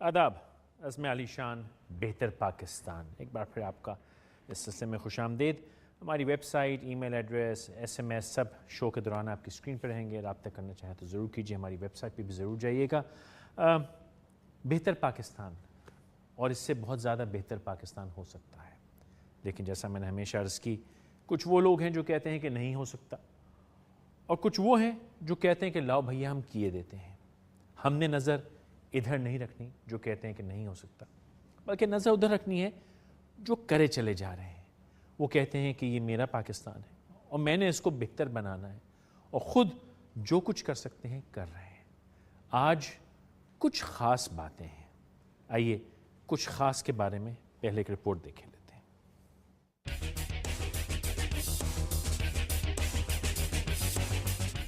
آداب، عزم علی شان بہتر پاکستان، ایک بار پھر آپ کا اس سلسلے میں خوش آمدید۔ ہماری website, email address, S M S سب شو کے دوران آپ کی اسکرین پہ رہیں گے۔ رابطہ کرنا چاہیں تو ضرور کیجیے، ہماری ویب سائٹ پہ بھی ضرور جائیے گا۔ بہتر پاکستان اور اس سے بہت زیادہ بہتر پاکستان ہو سکتا ہے، لیکن جیسا میں نے ہمیشہ عرض کی، کچھ وہ لوگ ہیں جو کہتے ہیں کہ نہیں ہو سکتا، اور کچھ وہ ہیں جو کہتے ہیں کہ لاؤ بھیا ہم کیے دیتے ہیں۔ ہم نے نظر ادھر نہیں رکھنی جو کہتے ہیں کہ نہیں ہو سکتا، بلکہ نظر ادھر رکھنی ہے جو کرے چلے جا رہے ہیں۔ وہ کہتے ہیں کہ یہ میرا پاکستان ہے اور میں نے اس کو بہتر بنانا ہے، اور خود جو کچھ کر سکتے ہیں کر رہے ہیں۔ آج کچھ خاص باتیں ہیں، آئیے کچھ خاص کے بارے میں پہلے ایک رپورٹ دیکھ لیتے ہیں۔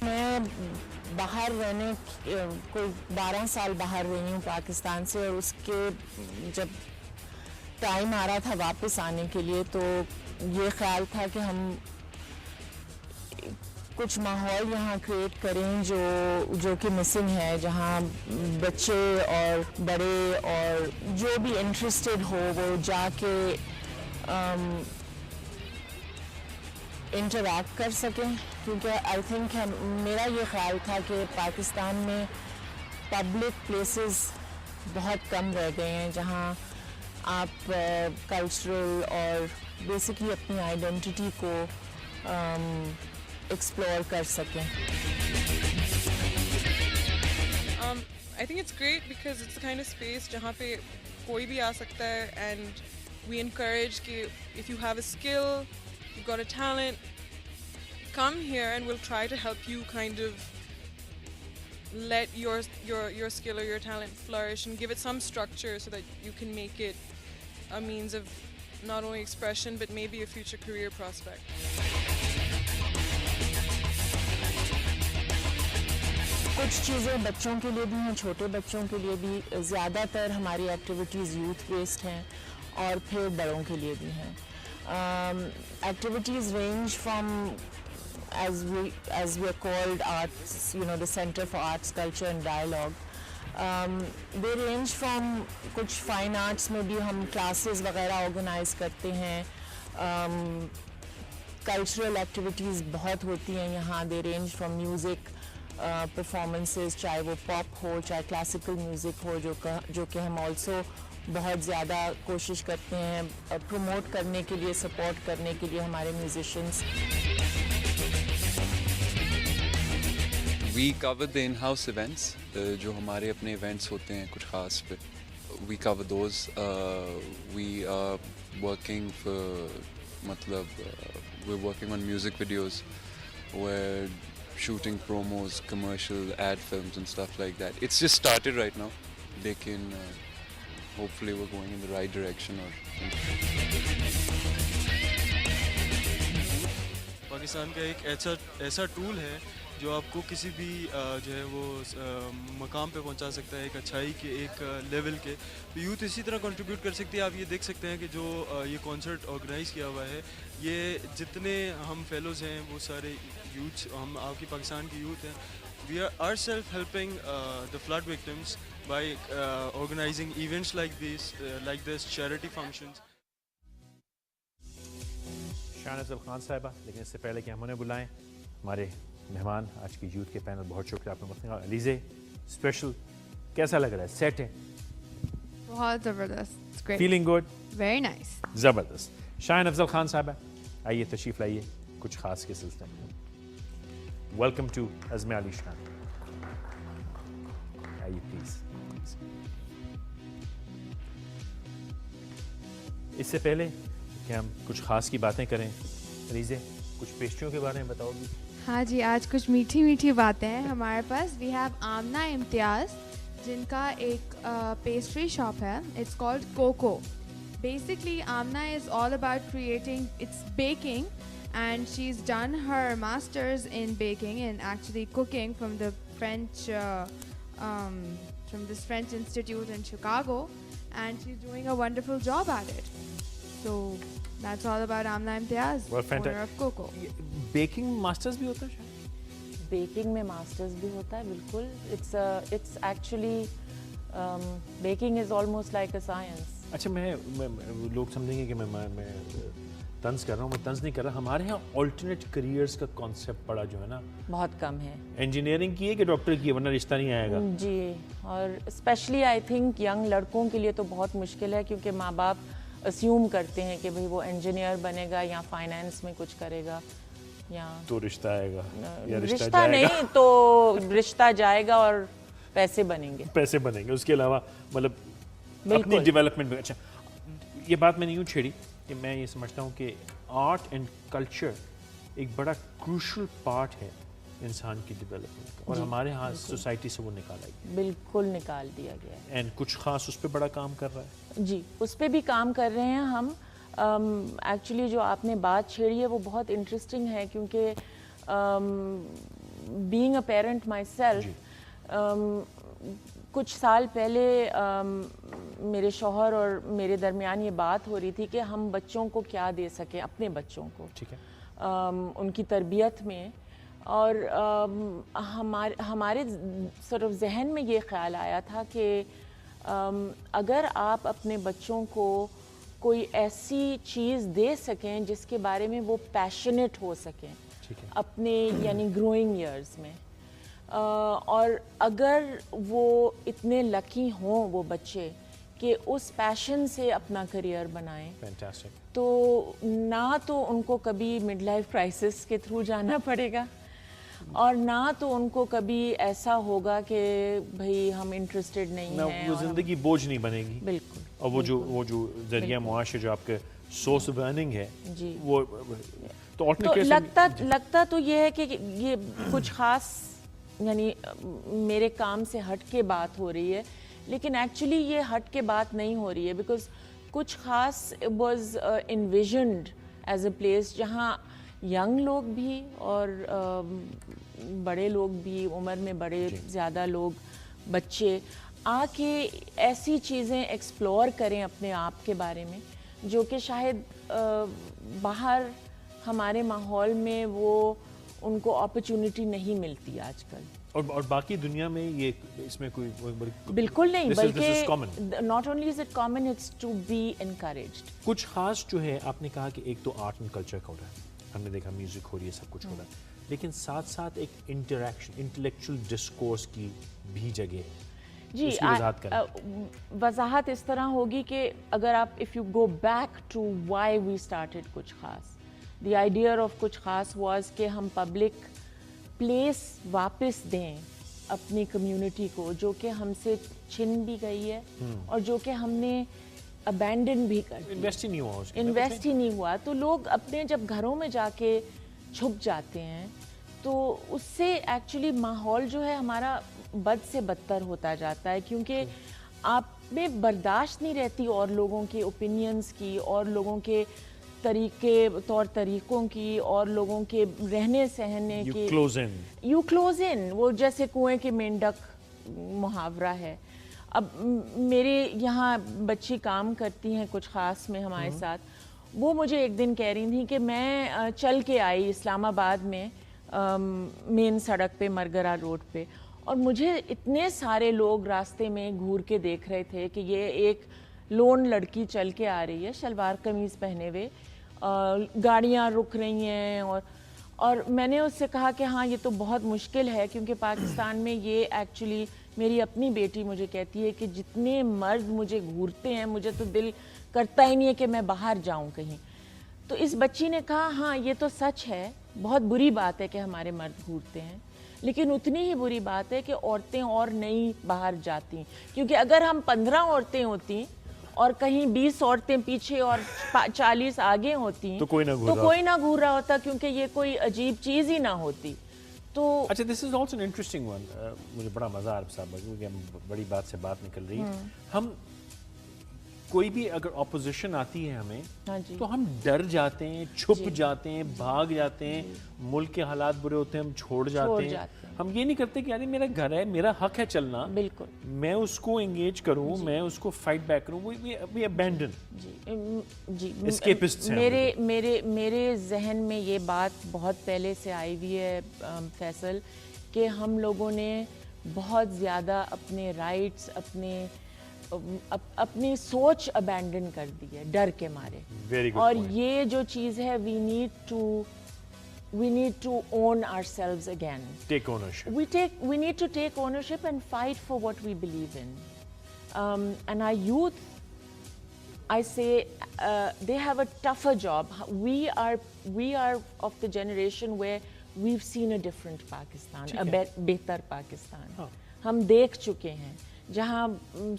میں باہر رہنے کوئی 12 سال باہر رہی ہوں پاکستان سے، اور اس کے جب ٹائم آ رہا تھا واپس آنے کے لیے تو یہ خیال تھا کہ ہم کچھ ماحول یہاں کریٹ کریں جو کہ مسنگ ہے، جہاں بچے اور بڑے اور جو بھی انٹرسٹڈ ہو وہ جا کے انٹریکٹ کر سکیں، کیونکہ آئی تھنک میرا یہ خیال تھا کہ پاکستان میں پبلک پلیسز بہت کم رہ گئے ہیں جہاں آپ کلچرل اور بیسکلی اپنی آئیڈینٹی کو ایکسپلور کر سکیں۔ I think it's great because it's the kind of space جہاں پہ کوئی بھی آ سکتا ہے، and we encourage کہ if you have a skill, you've got a talent, come here and we'll try to help you kind of let your skill or your talent flourish and give it some structure so that you can make it a means of not only expression but maybe a future career prospect. کچھ چیزیں بچوں کے لیے بھی ہیں، چھوٹے بچوں کے لیے بھی۔ زیادہ تر ہماری ایکٹیویٹیز یوتھ بیسڈ ہیں، اور پھر بڑوں کے لیے بھی ہیں۔ Activities range from as we are called arts, the Center for Arts, Culture and Dialogue. They range from کچھ فائن آرٹس میں بھی ہم کلاسز وغیرہ آرگنائز کرتے ہیں۔ کلچرل ایکٹیویٹیز بہت ہوتی ہیں یہاں۔ دے رینج فرام میوزک پرفارمنسز، چاہے وہ پاپ ہو چاہے کلاسیکل میوزک ہو، جو کہ ہم آلسو بہت زیادہ کوشش کرتے ہیں پروموٹ کرنے کے لیے، سپورٹ کرنے کے لیے ہمارے musicians. We cover the in-house events, جو ہمارے اپنے ایونٹس ہوتے ہیں کچھ خاص پہ، we cover those. We are working for we're working on music videos, we're shooting promos, commercial ad films and stuff like that. It's just started right now, لیکن hopefully we're going in the right direction. Pakistan کا ایک ایسا tool ہے جو آپ کو کسی بھی جو ہے وہ مقام پہ پہنچا سکتا ہے، ایک اچھائی کے ایک لیول کے۔ تو یوتھ اسی طرح کنٹریبیوٹ کر سکتی ہے۔ آپ یہ دیکھ سکتے ہیں کہ جو یہ کانسرٹ آرگنائز کیا ہوا ہے، یہ جتنے ہم فیلوز ہیں وہ سارے یوتھ، ہم آپ کی پاکستان کی یوتھ ہیں۔ We are are self helping the flood victims by organizing events like this charity functions. Shan Afzal Khan صاحبہ، لیکن اس سے پہلے کہ ہم انہیں بلائیں، ہمارے مہمان آج کی یوتھ کے پینل، بہت شکریہ آپ نے وقت نکالا۔ علیزے اسپیشل کیسا لگ رہا ہے؟ سیٹ ہے؟ بہت زبردست، فیلنگ گڈ، ویری نائس، زبردست۔ شاہین افضل خان صاحبہ، آئیے تشریف لائیے کچھ خاص کے سلسلے میں۔ ویلکم ٹو عزم علی شان، آئیے پلیز۔ اس سے پہلے کہ ہم کچھ خاص کی باتیں کریں، علیزے کچھ پیسٹریوں کے بارے میں بتاؤ گی؟ ہاں جی، آج کچھ میٹھی میٹھی باتیں ہیں ہمارے پاس۔ وی ہیو آمنہ امتیاز، جن کا ایک پیسٹری شاپ ہے، it's called Coco. Basically Amna is all about creating, it's baking, and she is done her masters in baking and actually cooking from the French institute in Chicago, and she is doing a wonderful job at it. So that's all about Amna Imtiaz, owner of Coco. Baking masters بھی ہوتا ہے شاید؟ Baking میں masters بھی ہوتا ہے، بالکل۔ It's actually Baking is almost like a science. اچھا میں لوگ سمجھیں گے کہ میں طنز کر رہا ہوں. میں طنز نہیں کر رہا. ہمارے یہاں آلٹرنیٹ کریئرس کا کانسیپٹ پڑا جو ہے نا بہت کم ہے. انجینئرنگ کی ہے کہ ڈاکٹر کی ہے, ورنہ رشتہ نہیں آئے گا. جی, اور اسپیشلی آئی تھنک ینگ لڑکوں کے لیے تو بہت مشکل ہے, کیونکہ ماں باپ اسیوم کرتے ہیں کہ بھئی وہ انجینئر بنے گا یا فائنینس میں کچھ کرے گا یا تو رشتہ آئے گا یا رشتہ نہیں تو رشتہ جائے گا اور پیسے بنیں گے. پیسے بنیں گے, اس کے علاوہ مطلب اپنی ڈیولپمنٹ میں. اچھا یہ بات میں نے یوں چھیڑی کہ میں یہ سمجھتا ہوں کہ آرٹ اینڈ کلچر ایک بڑا کروشل پارٹ ہے انسان کی ڈیولپمنٹ کا, اور ہمارے ہاں سوسائٹی سے وہ نکالا گیا. بالکل نکال دیا گیا ہے. اینڈ کچھ خاص اس پہ بڑا کام کر رہا ہے. جی اس پہ بھی کام کر رہے ہیں ہم. ایکچولی جو آپ نے بات چھیڑی ہے وہ بہت انٹرسٹنگ ہے, کیونکہ being a parent my self, کچھ سال پہلے میرے شوہر اور میرے درمیان یہ بات ہو رہی تھی کہ ہم بچوں کو کیا دے سکیں, اپنے بچوں کو, ٹھیک ہے, ان کی تربیت میں. اور ہمارے صرف ذہن میں یہ خیال آیا تھا کہ اگر آپ اپنے بچوں کو کوئی ایسی چیز دے سکیں جس کے بارے میں وہ پیشنیٹ ہو سکیں اپنے یعنی گروئنگ ایئرز میں, اور اگر وہ اتنے لکی ہوں وہ بچے کہ اس پیشن سے اپنا کریئر بنائیں, تو نہ تو ان کو کبھی مڈ لائف کرائسس کے تھرو جانا پڑے گا, اور نہ تو ان کو کبھی ایسا ہوگا کہ بھئی ہم انٹرسٹڈ نہیں ہیں, وہ زندگی بوجھ نہیں بنے گی. بالکل. اور وہ جو ذریعہ معاش ہے جو آپ کے سورس آف ارننگ ہے, جی, وہ تو لگتا تو یہ ہے کہ یہ کچھ خاص یعنی میرے کام سے ہٹ کے بات ہو رہی ہے, لیکن ایکچولی یہ ہٹ کے بات نہیں ہو رہی ہے, بیکاز کچھ خاص واز انویژنڈ ایز اے پلیس جہاں ینگ لوگ بھی اور بڑے لوگ بھی, عمر میں بڑے زیادہ لوگ, بچے آ کے ایسی چیزیں ایکسپلور کریں اپنے آپ کے بارے میں جو کہ شاید باہر ہمارے ماحول میں وہ ان کو اپرچونٹی نہیں ملتی آج کل. اور باقی دنیا میں یہ اس میں کوئی بالکل نہیں, بلکہ not only is it common, it's to be encouraged. کچھ خاص جو ہے آپ نے کہا کہ ایک تو آرٹ اینڈ کلچر کا ہو رہا ہے, ہم نے دیکھا میوزک ہو رہی ہے, سب کچھ ہو رہا ہے, لیکن ساتھ ساتھ ایک انٹریکشن, انٹلیکچوئل ڈسکورس کی بھی جگہ ہے. جی, وضاحت اس طرح ہوگی کہ اگر آپ if you go back to why we started کچھ خاص, دی آئیڈیا آف کچھ خاص واز کہ ہم پبلک پلیس واپس دیں اپنی کمیونٹی کو جو کہ ہم سے چھن بھی گئی ہے اور جو کہ ہم نے ابینڈن بھی کر دی, انویسٹ ہی نہیں ہوا. تو لوگ اپنے جب گھروں میں جا کے چھپ جاتے ہیں تو اس سے ایکچولی ماحول جو ہے ہمارا بد سے بدتر ہوتا جاتا ہے, کیونکہ آپ میں برداشت نہیں رہتی اور لوگوں کے اوپینینز کی, اور لوگوں کے طور طریقوں کی, اور لوگوں کے رہنے سہنے کی. یو کلوز ان, وہ جیسے کنویں کے مینڈک محاورہ ہے. اب میرے یہاں بچی کام کرتی ہیں کچھ خاص میں ہمارے ساتھ, وہ مجھے ایک دن کہہ رہی تھیں کہ میں چل کے آئی اسلام آباد میں مین سڑک پہ مرگرا روڈ پہ, اور مجھے اتنے سارے لوگ راستے میں گھور کے دیکھ رہے تھے کہ یہ ایک لون لڑکی چل کے آ رہی ہے شلوار قمیض پہنے ہوئے, گاڑیاں رک رہی ہیں, اور میں نے اس سے کہا کہ ہاں یہ تو بہت مشکل ہے, کیونکہ پاکستان میں یہ ایکچولی میری اپنی بیٹی مجھے کہتی ہے کہ جتنے مرد مجھے گھورتے ہیں مجھے تو دل کرتا ہی نہیں ہے کہ میں باہر جاؤں کہیں. تو اس بچی نے کہا ہاں یہ تو سچ ہے, بہت بری بات ہے کہ ہمارے مرد گھورتے ہیں, لیکن اتنی ہی بری بات ہے کہ عورتیں اور نہیں باہر جاتی, کیونکہ اگر ہم 15 عورتیں ہوتی اور کہیں 20 عورتیں پیچھے اور 40 آگے ہوتی تو کوئی نہ گھور رہا ہوتا, کیونکہ یہ کوئی عجیب چیز ہی نہ ہوتی. تو اچھا, this is also an interesting one, مجھے بڑا مزہ آ رہا ہے کیونکہ ہم بڑی بات سے بات نکل رہی ہے. ہم کوئی بھی اگر اپوزیشن آتی ہے ہمیں تو ہم ڈر جاتے ہیں, چھپ جاتے ہیں, بھاگ جاتے ہیں, ملک کے حالات برے ہوتے ہیں ہم چھوڑ جاتے ہیں. ہم یہ نہیں کرتے کہ یعنی میرا گھر ہے, میرا حق ہے چلنا, بالکل میں اس کو انگیج کروں, میں اس کو فائٹ بیک کروں. وی ابینڈن. جی, اسکیپسٹ ہیں. میرے ذہن میں یہ بات بہت پہلے سے آئی ہوئی ہے فیصل, کہ ہم لوگوں نے بہت زیادہ اپنے رائٹس اپنی سوچ ابینڈن کر دی ہے ڈر کے مارے. Very good اور point. یہ جو چیز ہے وی need to own ourselves again. Take ownership. We need to take ownership and fight for what we believe in. And our youth, I say, they have a tougher job. We are of the generation where we've seen a different Pakistan, بہتر پاکستان. ہم دیکھ چکے ہیں جہاں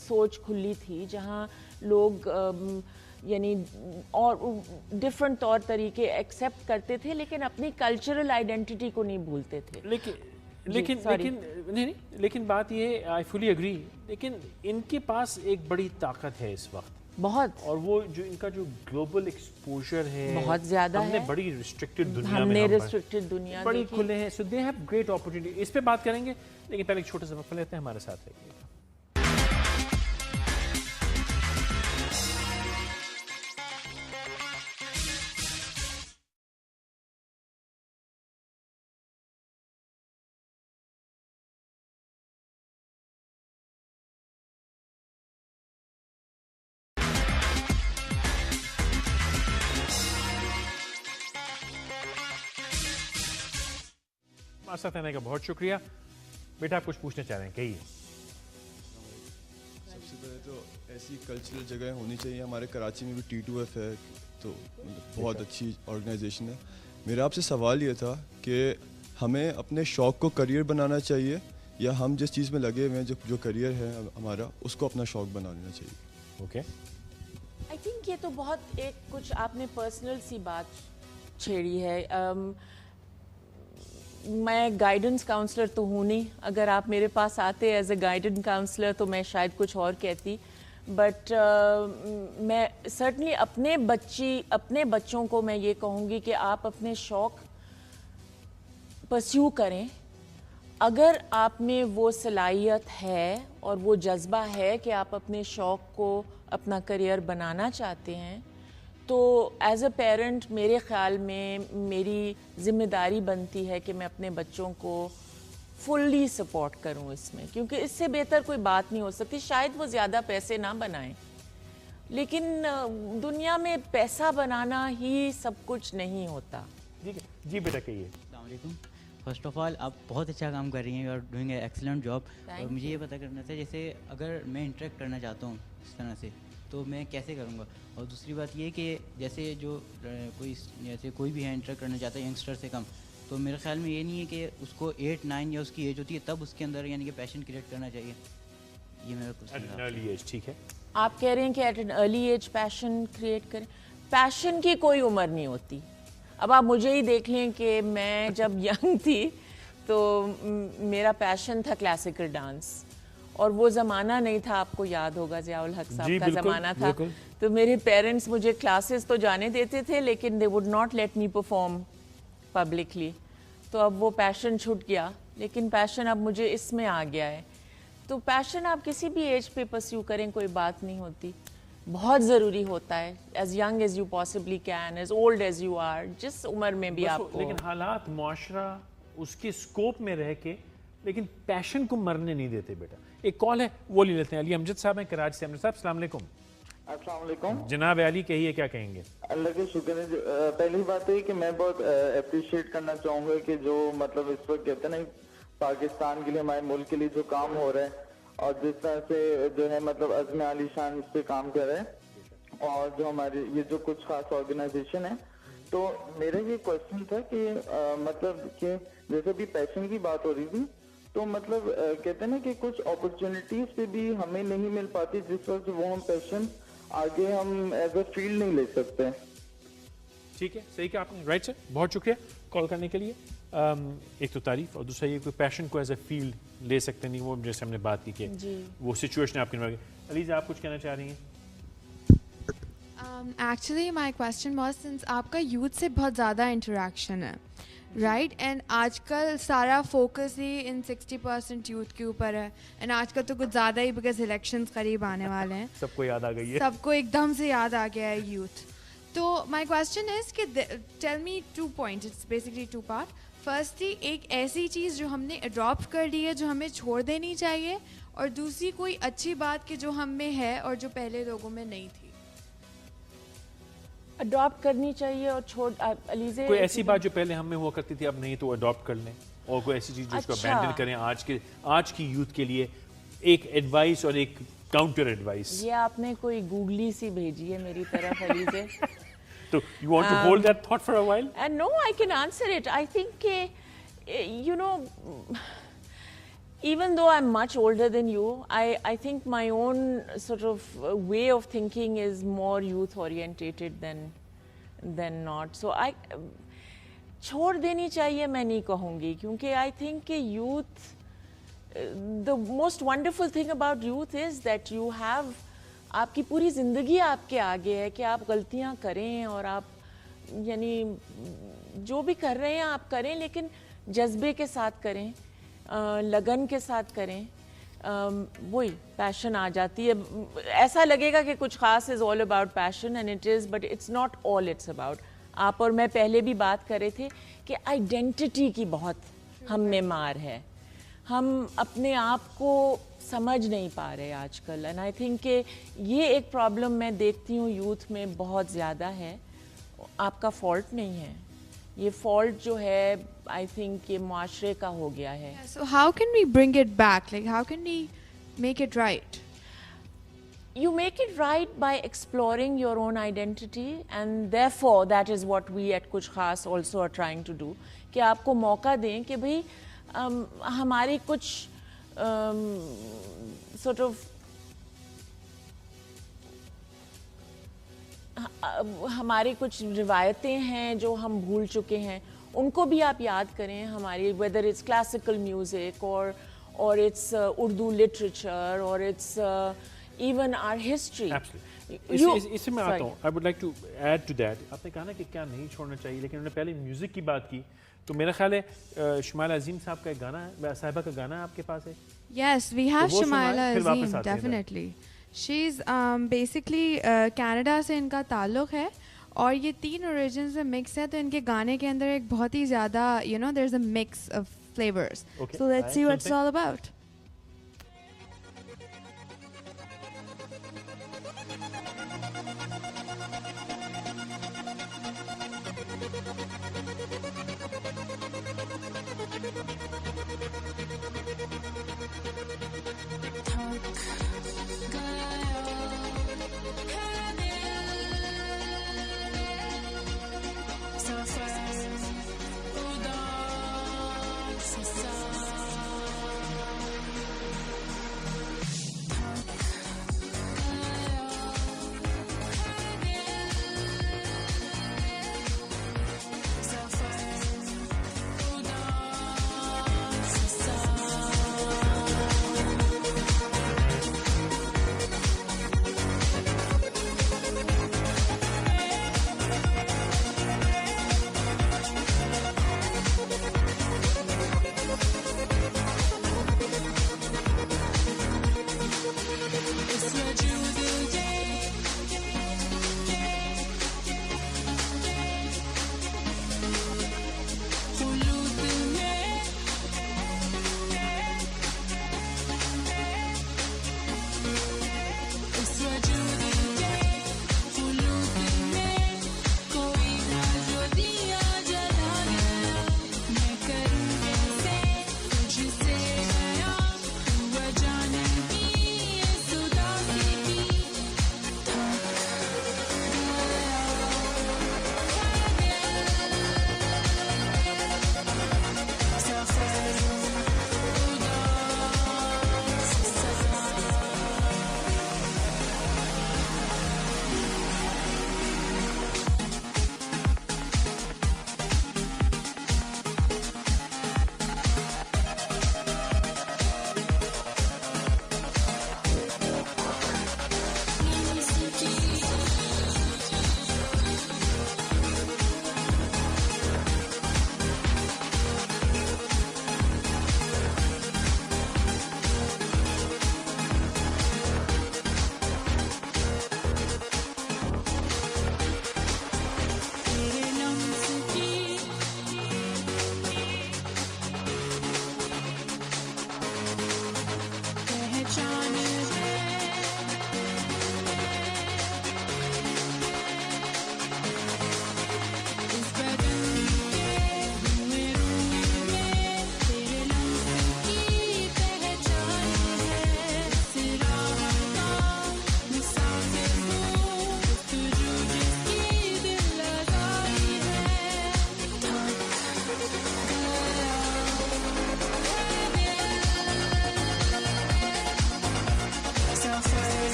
سوچ کھلی تھی, جہاں لوگ یعنی اور ڈفرنٹ طور طریقے ایکسیپٹ کرتے تھے لیکن اپنی کلچرل آئیڈینٹی کو نہیں بھولتے تھے. لیکن بات یہ ہے, آئی فلی اگری, لیکن ان کے پاس ایک بڑی طاقت ہے اس وقت بہت, اور وہ جو ان کا جو گلوبل ایکسپوجر ہے بہت زیادہ ہم نے ہے. بڑی ریسٹرکٹڈ دنیا ہم میں نے ریسٹرکٹڈ دنیا بڑی دیکھی. کھلے ہیں, سو دے ہیو گریٹ اپرچونٹی. اس پہ بات کریں گے لیکن پہلے ایک چھوٹا سا وقفہ لیتے ہیں, ہمارے ساتھ رہیے. ہمارے ساتھ رہنے کا بہت شکریہ. بیٹا آپ کچھ پوچھنا چاہ رہے ہیں, کہیے. سب سے پہلے تو ایسی کلچرل جگہیں ہونی چاہیے. ہمارے کراچی میں بھی T2F ہے, تو بہت اچھی آرگنائزیشن ہے. میرا آپ سے سوال یہ تھا کہ ہمیں اپنے شوق کو کریئر بنانا چاہیے یا ہم جس چیز میں لگے ہوئے ہیں جو کریئر ہے ہمارا اس کو اپنا شوق بنا لینا چاہیے. اوکے, آئی تھنک یہ تو بہت ایک کچھ آپ نے پرسنل سی بات چھیڑی ہے. میں گائیڈنس کاؤنسلر تو ہوں نہیں. اگر آپ میرے پاس آتے ایز اے گائیڈنس کاؤنسلر تو میں شاید کچھ اور کہتی, بٹ میں سرٹنلی اپنے بچوں کو میں یہ کہوں گی کہ آپ اپنے شوق پرسیو کریں. اگر آپ میں وہ صلاحیت ہے اور وہ جذبہ ہے کہ آپ اپنے شوق کو اپنا کریئر بنانا چاہتے ہیں, تو ایز اے پیرنٹ میرے خیال میں میری ذمہ داری بنتی ہے کہ میں اپنے بچوں کو فلی سپورٹ کروں اس میں, کیونکہ اس سے بہتر کوئی بات نہیں ہو سکتی. شاید وہ زیادہ پیسے نہ بنائیں, لیکن دنیا میں پیسہ بنانا ہی سب کچھ نہیں ہوتا. جی بیٹا کہیے. السلام علیکم. فرسٹ آف آل آپ بہت اچھا کام کر رہی ہیں, you are doing a excellent job. اور مجھے یہ پتہ کرنا تھا, جیسے اگر میں انٹریکٹ کرنا چاہتا ہوں اس طرح سے تو میں کیسے کروں گا. اور دوسری بات یہ کہ جیسے جو کوئی بھی ہے انٹریکٹ کرنا چاہتا ہے ینگسٹر سے کم, تو میرے خیال میں یہ نہیں ہے کہ اس کو 8-9 یا اس کی ایج ہوتی ہے تب اس کے اندر یعنی کہ پیشن کریٹ کرنا چاہیے. یہ میرا کچھ. ٹھیک ہے, آپ کہہ رہے ہیں کہ at an early age passion create کریں. پیشن کی کوئی عمر نہیں ہوتی. اب آپ مجھے ہی دیکھ لیں کہ میں جب ینگ تھی تو میرا پیشن تھا کلاسیکل ڈانس, اور وہ زمانہ نہیں تھا, آپ کو یاد ہوگا ضیاء الحق صاحب کا زمانہ تھا. تو میرے پیرنٹس مجھے کلاسز تو جانے دیتے تھے لیکن they would not let me perform publicly. تو اب وہ پیشن چھوٹ گیا, لیکن پیشن اب مجھے اس میں آ گیا ہے. تو پیشن آپ کسی بھی ایج پہ پرسیو کریں, کوئی بات نہیں ہوتی. بہت ضروری ہوتا ہے as young as you possibly can, as old as you are, جس عمر میں بھی آپ کو. لیکن حالات معاشرہ اس کے اسکوپ میں رہ کے لیکن پیشن کو مرنے نہیں دیتے. بیٹا ایک کال ہے, وہ لے لیتے ہیں. علی امجد صاحب ہیں کراچی سے. امجد صاحب السلام علیکم. السلام علیکم. جناب علی کہیے, کیا کہیں گے؟ اللہ کا شکر ہے. پہلی بات ہے کہ میں بہت اپریشیٹ کرنا چاہوں گا کہ جو مطلب اس وقت کہتے ہیں نا پاکستان کے لیے, ہمارے ملک کے لیے جو کام ہو رہا ہے, اور جس طرح سے جو ہے مطلب عزم علی شان اس پہ کام کر رہے ہیں, اور جو ہماری یہ جو کچھ خاص آرگنائزیشن ہے. تو میرا یہ کوشچن تھا کہ مطلب کہ جیسے بھی پیشن کی بات ہو رہی تھی, تو مطلب کہتے ہیں نا کہ کچھ اپرچونیٹیز پہ بھی ہمیں نہیں مل پاتی جس وقت وہ ہم پیشن آگے ہم ایز اے فیلڈ نہیں لے سکتے. ٹھیک ہے, صحیح کہا آپ نے, رائٹ سر. بہت شکریہ کال کرنے کے لیے. ایک تو تعریف, اور دوسرا یہ کوئی پیشن کو ایز اے فیلڈ لے سکتے نہیں, وہ جیسے ہم نے بات کی کہ وہ سچویشن آپ کی. علیزہ آپ کچھ کہنا چاہ رہی ہیں؟ Actually my question was, since آپ کا یوتھ سے بہت زیادہ انٹریکشن ہے, رائٹ, اینڈ آج کل سارا فوکس ہی ان 60% یوتھ کے اوپر ہے, اینڈ آج کل تو کچھ زیادہ ہی بیکاز الیکشنز قریب آنے والے ہیں, سب کو یاد آ گئی ہے, سب کو ایک دم سے یاد آ گیا ہے یوتھ. تو مائی کویسچن از کہ tell me 2 points, it's basically 2 part. Firstly ایک ایسی چیز جو ہم نے اڈاپٹ کر لی ہے جو ہمیں چھوڑ دینی چاہیے, اور دوسری کوئی اچھی بات کہ جو ہم میں ہے اور جو پہلے لوگوں میں نہیں تھی. اڈاپٹ کرنی چاہیے اور چھوڑ. علیزے کوئی ایسی بات جو پہلے ہم میں ہوا کرتی تھی اب نہیں تو اڈاپٹ کر لیں, اور کوئی ایسی چیز جو اس کو ابینڈن کریں آج کی یوتھ کے لیے, ایک ایڈوائس اور ایک کاؤنٹر ایڈوائس. یہ آپ نے کوئی گوگلی سی بھیجی ہے میری طرف Alizeh. So you want to hold that thought for a while? And no, I can answer it. I think, you know, even though I'm much older than you, I think my own sort of way of thinking is more youth orientated than not. So چھوڑ دینی چاہیے میں نہیں کہوں گی, کیونکہ I think کہ youth, the most wonderful thing about youth is that you have, آپ کی پوری زندگی آپ کے آگے ہے کہ آپ غلطیاں کریں اور آپ یعنی جو بھی کر رہے ہیں آپ کریں, لیکن جذبے کے ساتھ کریں, لگن کے ساتھ کریں, وہی پیشن آ جاتی ہے. ایسا لگے گا کہ کچھ خاص is all about passion, and it is, but it's not all it's about. آپ اور میں پہلے بھی بات کر رہے تھے کہ آئیڈینٹی کی بہت ہم میں مار ہے, ہم اپنے آپ کو سمجھ نہیں پا رہے آج کل. اینڈ آئی تھنک کہ یہ ایک پرابلم میں دیکھتی ہوں یوتھ میں بہت زیادہ ہے. آپ کا فالٹ نہیں ہے, یہ فالٹ جو ہے آئی تھنک یہ معاشرے کا ہو گیا ہے. So how can we bring it back? Like how can we make it right? You make it right by exploring your own identity, and therefore that is what we at Kuch Khas also are trying to do. کہ آپ کو موقع دیں کہ بھئی ہماری کچھ sort of ہماری کچھ روایتیں ہیں جو ہم بھول چکے ہیں, ان کو بھی آپ یاد کریں. ہماری whether it's classical music or it's Urdu literature or it's even our history. اس سے میں آتا ہوں. I would like to add to that. آپ نے کہا نا کہ کیا نہیں چھوڑنا چاہیے, لیکن انہوں نے پہلے میوزک کی بات کی, تو میرا خیال ہے شمائل عظیم صاحب کا ایک گانا ہے, صاحبہ کا گانا ہے آپ کے پاس ہے. Yes, we have Shamaila Azim, definitely. She's basically Canada سے ان کا تعلق ہے, اور یہ 3 اوریجن سے مکس ہے, تو ان کے گانے کے اندر ایک بہت ہی زیادہ you know there's a mix of flavors. So let's see what it's all about.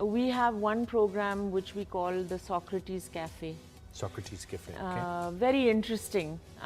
We have one program which we call the Socrates Cafe. Socrates Cafe. Very interesting.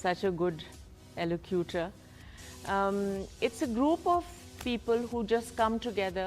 such a good elocutor. It's a group of people who just come together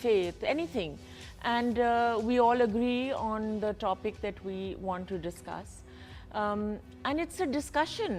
faith, anything, and we all agree on the topic that we want to discuss, and it's a discussion.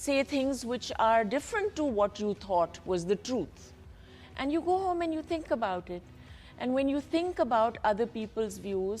say things which are different to what you thought was the truth, and you go home and you think about it, and when you think about other people's views,